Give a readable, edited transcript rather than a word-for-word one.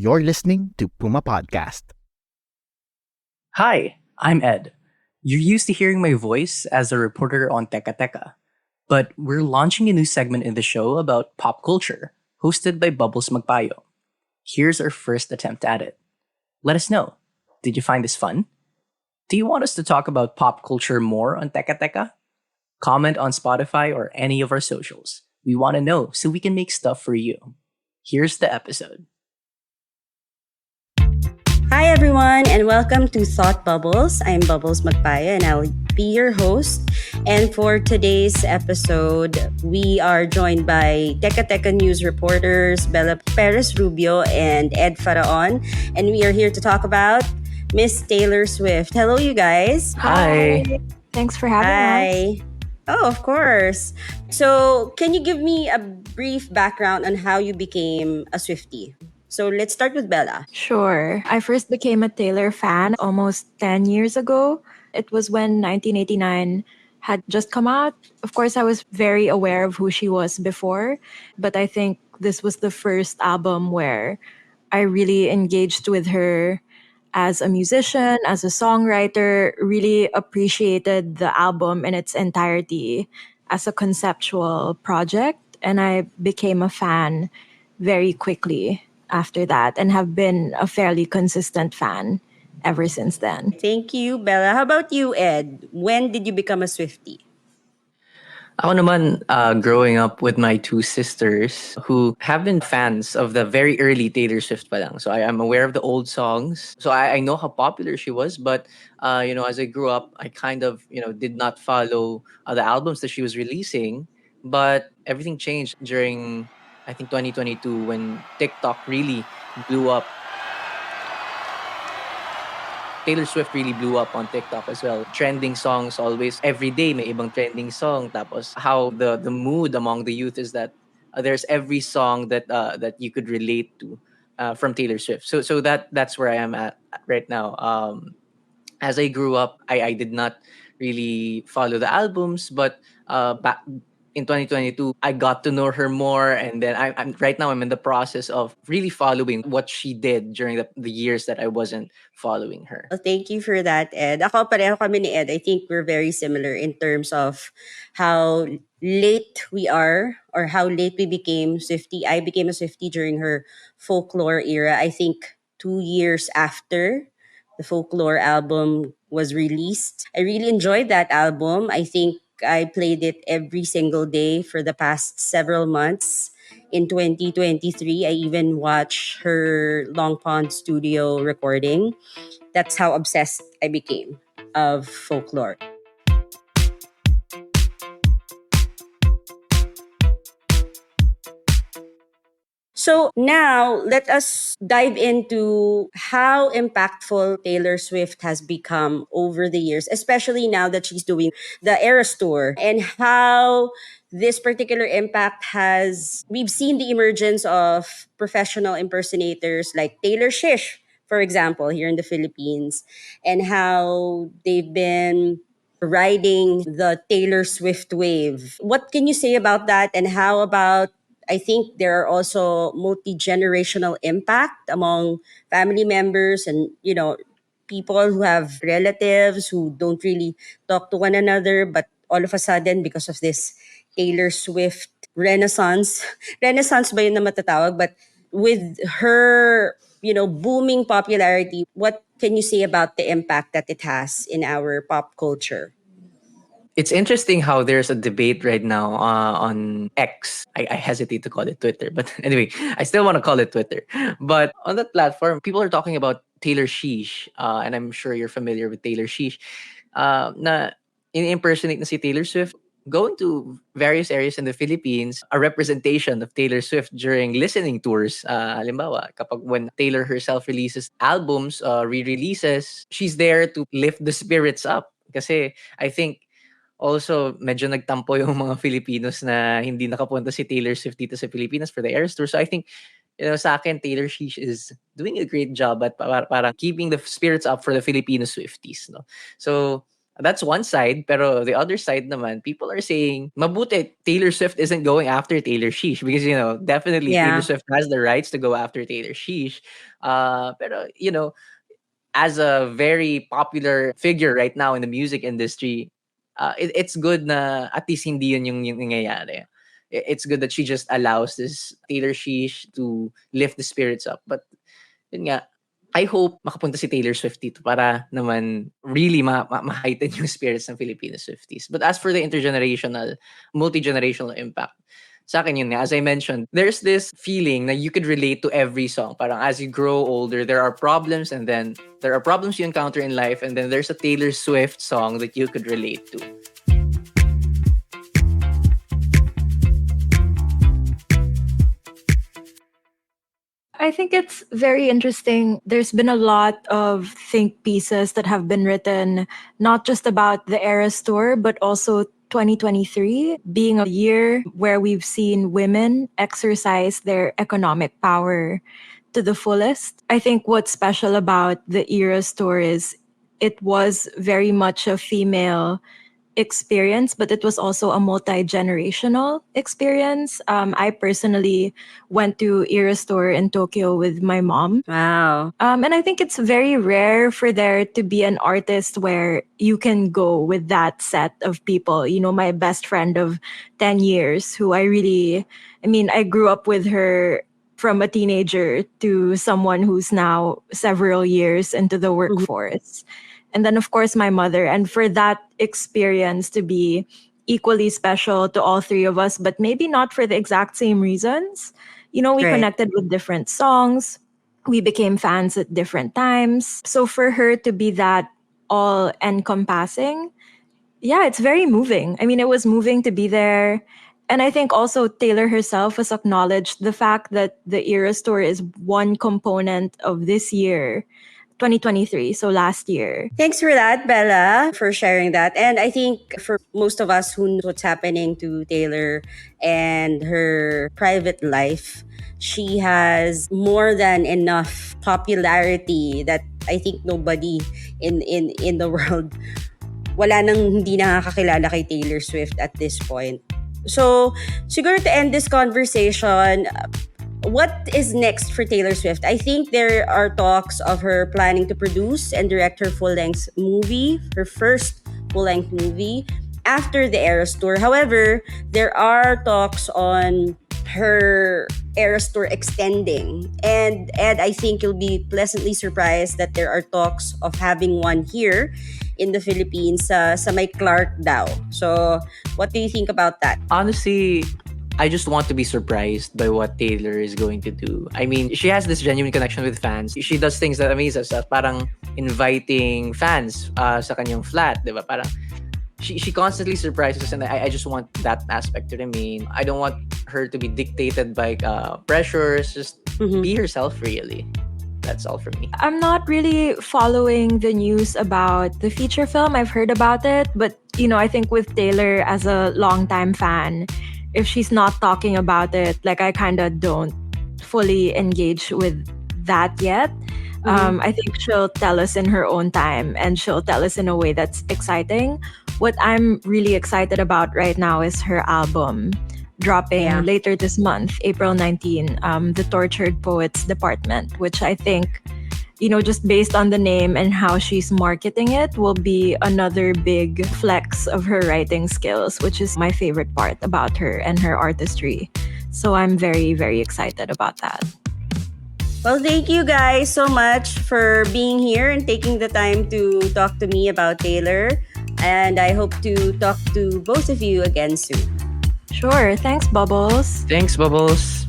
You're listening to Puma Podcast. Hi, I'm Ed. You're used to hearing my voice as a reporter on Teka Teka, but we're launching a new segment in the show about pop culture, hosted by Bubbles Magpayo. Here's our first attempt at it. Let us know. Did you find this fun? Do you want us to talk about pop culture more on Teka Teka? Comment on Spotify or any of our socials. We want to know so we can make stuff for you. Here's the episode. Hi, everyone, and welcome to Thought Bubbles. I'm Bubbles Magpayo, and I'll be your host. And for today's episode, we are joined by Teka Teka news reporters Bella Perez-Rubio and Ed Faraon, and we are here to talk about Miss Taylor Swift. Hello, you guys. Hi. Thanks for having us. Hi. Oh, of course. So, can you give me a brief background on how you became a Swiftie? So, let's start with Bella. Sure. I first became a Taylor fan almost 10 years ago. It was when 1989 had just come out. Of course, I was very aware of who she was before, but I think this was the first album where I really engaged with her as a musician, as a songwriter, really appreciated the album in its entirety as a conceptual project. And I became a fan very quickly after that and have been a fairly consistent fan ever since then. Thank you, Bella. How about you, Ed? When did you become a Swiftie? Ako naman, growing up with my two sisters who have been fans of the very early Taylor Swift pa lang. So I am aware of the old songs. So I know how popular she was. But, as I grew up, I kind of, did not follow the albums that she was releasing. But everything changed during, I think, 2022 when TikTok really blew up. Taylor Swift really blew up on TikTok as well. Trending songs always, every day may ibang trending song. Tapos how the mood among the youth is that there's every song that you could relate to from Taylor Swift. So that's where I am at right now. As I grew up, I did not really follow the albums, but back in 2022, I got to know her more, and then I'm right now I'm in the process of really following what she did during the years that I wasn't following her. Well, thank you for that, Ed. Ako, pareho kami ni Ed. I think we're very similar in terms of how late we are or how late we became Swiftie. I became a Swiftie during her folklore era. I think 2 years after the folklore album was released. I really enjoyed that album. I think I played it every single day for the past several months. In 2023, I even watched her Long Pond studio recording. That's how obsessed I became of folklore. So now let us dive into how impactful Taylor Swift has become over the years, especially now that she's doing the Eras Tour, and how this particular impact has, we've seen the emergence of professional impersonators like Taylor Shish, for example, here in the Philippines, and how they've been riding the Taylor Swift wave. What can you say about that? And how about, I think there are also multi-generational impact among family members and, people who have relatives who don't really talk to one another, but all of a sudden, because of this Taylor Swift renaissance, renaissance ba yun na matatawag? But with her, booming popularity, what can you say about the impact that it has in our pop culture? It's interesting how there's a debate right now on X. I hesitate to call it Twitter, but anyway, I still want to call it Twitter. But on that platform, people are talking about Taylor Sheesh, and I'm sure you're familiar with Taylor Sheesh. Na in-impersonate na si Taylor Swift, going to various areas in the Philippines, a representation of Taylor Swift during listening tours. Halimbawa, kapag when Taylor herself releases albums, re-releases, she's there to lift the spirits up. Kasi I think also, medyo nagtampo yung mga Filipinos na hindi nakapunta si Taylor Swift dito sa Pilipinas for the Eras Tour. So I think, sa akin, Taylor Swift is doing a great job at parang keeping the spirits up for the Filipino Swifties. No? So That's one side, pero the other side naman, people are saying, mabuti Taylor Swift isn't going after Taylor Sheesh because, definitely Taylor Yeah. Swift has the rights to go after Taylor Sheesh. Pero, as a very popular figure right now in the music industry, it's good na at least hindi yun yung nangyayari. It's good that she just allows this Taylor Sheesh to lift the spirits up. But yun nga, I hope makapunta si Taylor Swift dito para naman really ma-heighten yung spirits ng Filipino Swifties. But as for the intergenerational, multigenerational impact, sa akin yun nga, as I mentioned, there's this feeling na you could relate to every song. Parang as you grow older, there are problems and then there are problems you encounter in life and then there's a Taylor Swift song that you could relate to. I think it's very interesting. There's been a lot of think pieces that have been written, not just about the Eras Tour, but also 2023 being a year where we've seen women exercise their economic power to the fullest. I think what's special about the Eras Tour is it was very much a female experience, but it was also a multi-generational experience. I personally went to Eras Tour in Tokyo with my mom. Wow. And I think it's very rare for there to be an artist where you can go with that set of people. My best friend of 10 years, who I grew up with her from a teenager to someone who's now several years into the workforce. And then, of course, my mother. And for that experience to be equally special to all three of us, but maybe not for the exact same reasons. We Right. connected with different songs. We became fans at different times. So for her to be that all encompassing, yeah, it's very moving. It was moving to be there. And I think also Taylor herself has acknowledged the fact that the Eras Tour is one component of this year, 2023, so last year. Thanks for that, Bella, for sharing that. And I think for most of us who knows what's happening to Taylor and her private life, she has more than enough popularity that I think nobody in the world, wala nang hindi nakakakilala kay Taylor Swift at this point. So, siguro to end this conversation, what is next for Taylor Swift? I think there are talks of her planning to produce and direct her full-length movie, her first full-length movie, after the Eras Tour. However, there are talks on her Eras Tour extending. And I think you'll be pleasantly surprised that there are talks of having one here in the Philippines sa may Clark daw. So, what do you think about that? Honestly, I just want to be surprised by what Taylor is going to do. She has this genuine connection with fans. She does things that amaze us. Parang inviting fans sa kanyang flat, di ba? Parang she constantly surprises us and I just want that aspect to remain. I don't want her to be dictated by pressures. Just be herself, really. That's all for me. I'm not really following the news about the feature film. I've heard about it, but I think with Taylor as a longtime fan, if she's not talking about it, I kind of don't fully engage with that yet. I think she'll tell us in her own time and she'll tell us in a way that's exciting. What I'm really excited about right now is her album dropping later this month, April 19, The Tortured Poets Department, which I think, just based on the name and how she's marketing it, will be another big flex of her writing skills, which is my favorite part about her and her artistry. So I'm very, very excited about that. Well, thank you guys so much for being here and taking the time to talk to me about Taylor. And I hope to talk to both of you again soon. Sure. Thanks, Bubbles. Thanks, Bubbles.